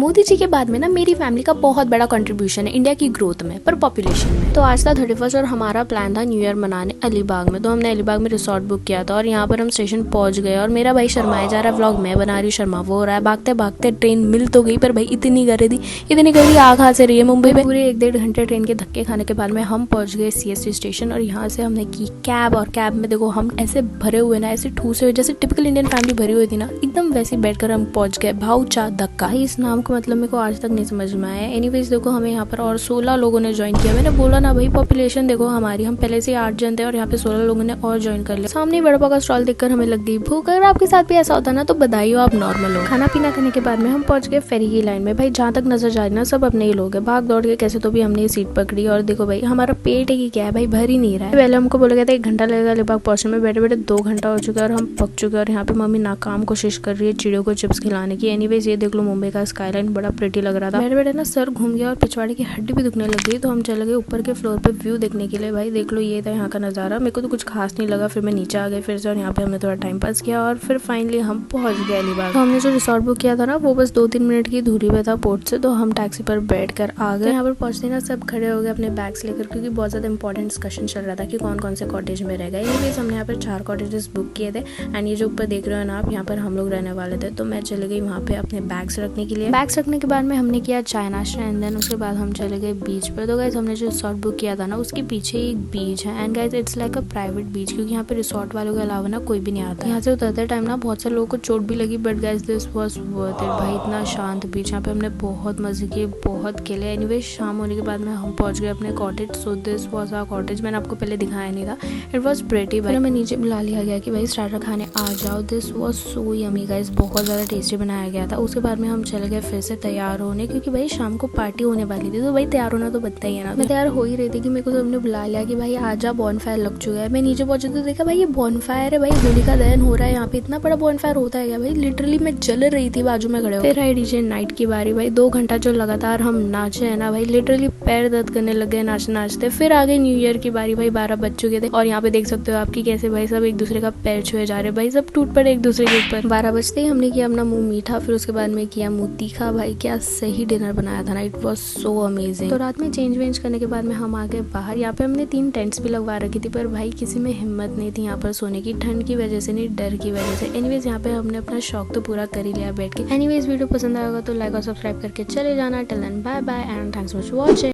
मोदी जी के बाद में ना मेरी फैमिली का बहुत बड़ा कंट्रीब्यूशन है इंडिया की ग्रोथ में, पर पॉपुलेशन में। तो आज था 31 और हमारा प्लान था न्यू ईयर मनाने अलीबाग में। तो हमने अलीबाग में रिसोर्ट बुक किया था और यहाँ पर हम स्टेशन पहुंच गए और मेरा भाई शर्माया जा रहा है, व्लॉग मैं बना रही हूँ, शर्मा वो हो रहा है। भागते भागते ट्रेन मिल तो गई, पर भाई इतनी गर्दी आ कहाँ से रही है मुंबई में। पूरे 1-1.5 घंटे ट्रेन के धक्के खाने के बाद में हम पहुंच गए CST स्टेशन और यहाँ से हमने की कैब। और कैब में देखो हम ऐसे भरे हुए ना, ऐसे ठूसे हुए जैसे टिपिकल इंडियन फैमिली भरी हुई थी ना, एकदम वैसे बैठकर हम पहुंच गए। भाऊ चा धक्का, इस नाम का मतलब मेरे को आज तक नहीं समझ में आया। एनीवेज देखो हमें यहाँ पर और 16 लोगों ने ज्वाइन किया। मैंने बोला ना भाई पॉपुलेशन देखो हमारी, हम पहले से 8 जन थे और यहाँ पे 16 लोगों ने और ज्वाइन कर लिया। सामने वड़ा पाव का स्टॉल देखकर हमें लग गई भूख। अगर आपके साथ भी ऐसा होता ना तो बधाई हो, आप नॉर्मल हो। खाना पीना करने के बाद में हम पहुंच गए फेरी की लाइन में। भाई जहाँ तक नजर जा रही ना सब अपने ही लोग है। भाग दौड़ के कैसे तो भी हमने ये सीट पकड़ी और देखो भाई हमारा पेट है कि क्या है भाई, भर ही नहीं रहा है। पहले हमको बोला गया था 1 घंटा लगेगा अलीबाग पहुंचने में, बैठे बैठे 2 घंटा हो चुका है और हम पक चुके हैं। और यहाँ पे मम्मी नाकाम कोशिश कर रही है चिड़ियों को चिप्स खिलाने की। एनीवेज ये देख लो मुंबई का स्काईलाइन बड़ा प्रिटी लग रहा था। बैठे बैठे ना सर घूम गया और पिछवाड़े की हड्डी भी दुखने लग गई। तो हम चले गए ऊपर के फ्लोर पे व्यू देखने के लिए। भाई देख लो ये था यहाँ का नजारा। मेरे को तो कुछ खास नहीं लगा, फिर मैं नीचे आ गई फिर से और यहाँ पे हमने थोड़ा टाइम पास किया और फिर फाइनली हम पहुंच गए अलीबाग। तो हमने जो रिसोर्ट बुक किया था ना वो बस 2-3 मिनट की दूरी पे था पोर्ट से, तो हम टैक्सी पर बैठ कर आ गए। यहाँ पर पहुंचते ना सब खड़े हो गए अपने बैग्स लेकर, क्योंकि बहुत ज्यादा इंपॉर्टेंट डिस्कशन चल रहा था कि कौन कौन से कॉटेज में रह गए। एनीवेज हमने यहाँ पर 4 कॉटेजेस बुक किए थे एंड ये जो ऊपर देख रहे हो ना आप, यहाँ पर हम लोग रहने वाले थे। तो मैं चले गई वहाँ पे अपने बैग्स रखने के लिए। बैग्स रखने के बाद में हमने किया चाय नाश्ता एंड देन उसके बाद हम चले गए बीच पर। तो गाइस हमने जो रिसोर्ट बुक किया था ना उसके पीछे एक बीच है and guys it's like a private beach, क्योंकि यहाँ पे रिसोर्ट वालों के अलावा ना कोई भी नहीं आता। यहाँ से उतरते टाइम ना बहुत सारे लोगों को चोट भी लगी, but guys this was worth it. भाई इतना शांत बीच, यहाँ पे हमने बहुत मजे किए, बहुत खेले। एनीवे शाम होने के बाद में हम पहुंच गए अपने cottage. So this was our cottage, मैंने आपको पहले दिखाया नहीं था। It was pretty. फिर हमें नीचे बुला लिया गया कि भाई स्टार्टर खाने आ जाओ। This was so yummy guys, बहुत ज्यादा टेस्टी बनाया गया था। उसके बाद में हम चले गए फिर से तैयार होने, क्योंकि भाई शाम को पार्टी होने वाली थी। तो भाई तैयार होना तो बनता ही है ना। मैं तैयार हो ही रही थी कि मेरे को सबने बुला लिया कि भाई आजा बॉनफायर लग चुका है। मैं नीचे पहुंची तो देखा भाई ये बॉनफायर है, भाई होलिका दहन हो रहा है यहाँ पे। इतना बड़ा बॉनफायर होता है क्या भाई? लिटरली मैं जल रही थी बाजू में खड़े हो। फिर आई डीजे नाइट की बारी। भाई 2 घंटा जो लगातार हम नाचे है ना भाई, लिटरली पैर दर्द करने लग गए नाचते नाचते। फिर आ गई न्यू ईयर की बारी। भाई 12 बज चुके थे और यहाँ पे देख सकते हो आपकी कैसे भाई सब एक दूसरे का पैर छुए जा रहे। भाई सब टूट पड़े एक दूसरे के ऊपर। 12 बजते ही हमने किया अपना मुंह मीठा, फिर उसके बाद में किया मुंह तीखा। भाई क्या सही डिनर बनाया था ना, इट वाज सो अमेजिंग। तो रात में चेंज वेंज करने के बाद में हम आ गए बाहर। यहाँ पे हमने 3 टेंट्स भी लगवा रखी थी, पर भाई किसी में हिम्मत नहीं थी यहाँ पर सोने की, ठंड की वजह से नहीं डर की वजह से। एनीवेज यहाँ पे हमने अपना शौक तो पूरा कर ही लिया बैठ के। एनीवेज वीडियो पसंद आएगा तो लाइक और सब्सक्राइब करके चले जाना। Till then bye bye and thanks for watching.